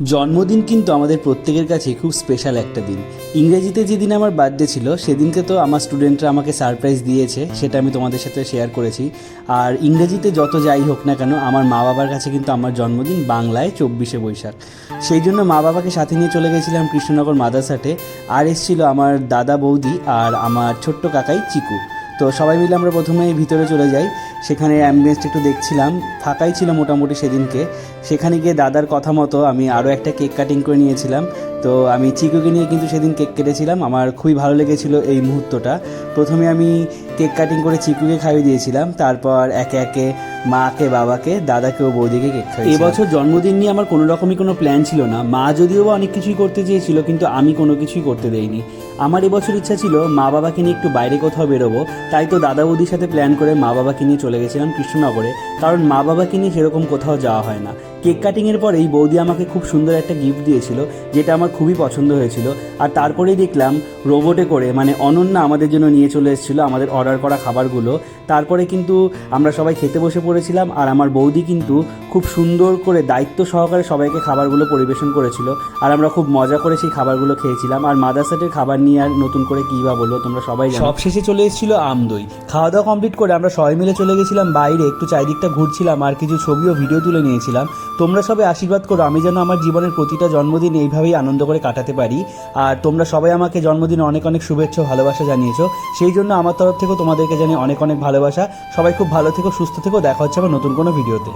জন্মদিন কিন্তু আমাদের প্রত্যেকের কাছে খুব স্পেশাল একটা দিন। ইংরেজিতে যেদিন আমার বার্থডে ছিল সেদিনকে তো আমার স্টুডেন্টরা আমাকে সারপ্রাইজ দিয়েছে, সেটা আমি তোমাদের সাথে শেয়ার করেছি। আর ইংরেজিতে যত যাই হোক না কেন, আমার মা বাবার কাছে কিন্তু আমার জন্মদিন বাংলায় 24শে বৈশাখ। সেই জন্য মা বাবাকে সাথে নিয়ে চলে গেছিলাম কৃষ্ণনগর মাদ্রাসাতে। আর এসেছিল আমার দাদা বৌদি আর আমার ছোট্ট কাকাই চিকু। তো সবাই মিলে আমরা প্রথমে ভিতরে চলে যাই। সেখানে অ্যাম্বিয়েন্সটা একটু দেখছিলাম, ফাঁকাই ছিল মোটামুটি সেদিনকে। সেখানে গিয়ে দাদার কথা মতো আমি আরও একটা কেক কাটিং করে নিয়েছিলাম। তো আমি চিকুকে নিয়ে কিন্তু সেদিন কেক কেটেছিলাম। আমার খুবই ভালো লেগেছিল এই মুহূর্তটা। প্রথমে আমি কেক কাটিং করে চিকুকে খাইয়ে দিয়েছিলাম, তারপর একে একে মাকে, বাবাকে, দাদাকে ও বৌদিকে কেক খাইয়েছিলাম। এবছর জন্মদিন নিয়ে আমার কোনো রকমই কোনো প্ল্যান ছিল না। মা যদিও বা অনেক কিছুই করতে চেয়েছিল, কিন্তু আমি কোনো কিছুই করতে দেইনি। আমার এবছর ইচ্ছা ছিল মা বাবাকে নিয়ে একটু বাইরে কোথাও বেরোবো। তাই তো দাদা বৌদির সাথে প্ল্যান করে মা বাবাকে নিয়ে চলে গেছিলাম কৃষ্ণনগরে, কারণ মা বাবাকে নিয়ে সেরকম কোথাও যাওয়া হয় না। কেক কাটিংয়ের পরেই বৌদি আমাকে খুব সুন্দর একটা গিফট দিয়েছিল, যেটা আমার খুবই পছন্দ হয়েছিল। আর তারপরেই দেখলাম রোবটে করে, মানে অনন্যা আমাদের জন্য নিয়ে চলে এসেছিলো আমাদের অর্ডার করা খাবারগুলো। তারপরে কিন্তু আমরা সবাই খেতে বসে পড়েছিলাম, আর আমার বৌদি কিন্তু খুব সুন্দর করে দায়িত্ব সহকারে সবাইকে খাবারগুলো পরিবেশন করেছিল। আর আমরা খুব মজা করে সেই খাবারগুলো খেয়েছিলাম। আর মাদ্রাসাটের খাবার নিয়ে আর নতুন করে কী বা বলবো, তোমরা সবাই জানো। সব শেষে চলে এসেছিলো আমদই। খাওয়া দাওয়া কমপ্লিট করে আমরা সবাই মিলে চলে গেছিলাম বাইরে, একটু চারিদিকটা ঘুরছিলাম আর কিছু ছবি ও ভিডিও তুলে নিয়েছিলাম। তোমরা সবাই আশীর্বাদ করো আমি যেন আমার জীবনের প্রতিটা জন্মদিন এইভাবেই আনন্দ করে কাটাতে পারি। আর তোমরা সবাই আমাকে জন্মদিনে অনেক অনেক শুভেচ্ছা ভালোবাসা জানিয়েছো, সেই জন্য আমার তরফ থেকেও তোমাদেরকে জানিয়ে অনেক অনেক ভালোবাসা। সবাই খুব ভালো থেকো, সুস্থ থেকো। দেখা হচ্ছে আবার নতুন কোনো ভিডিওতে।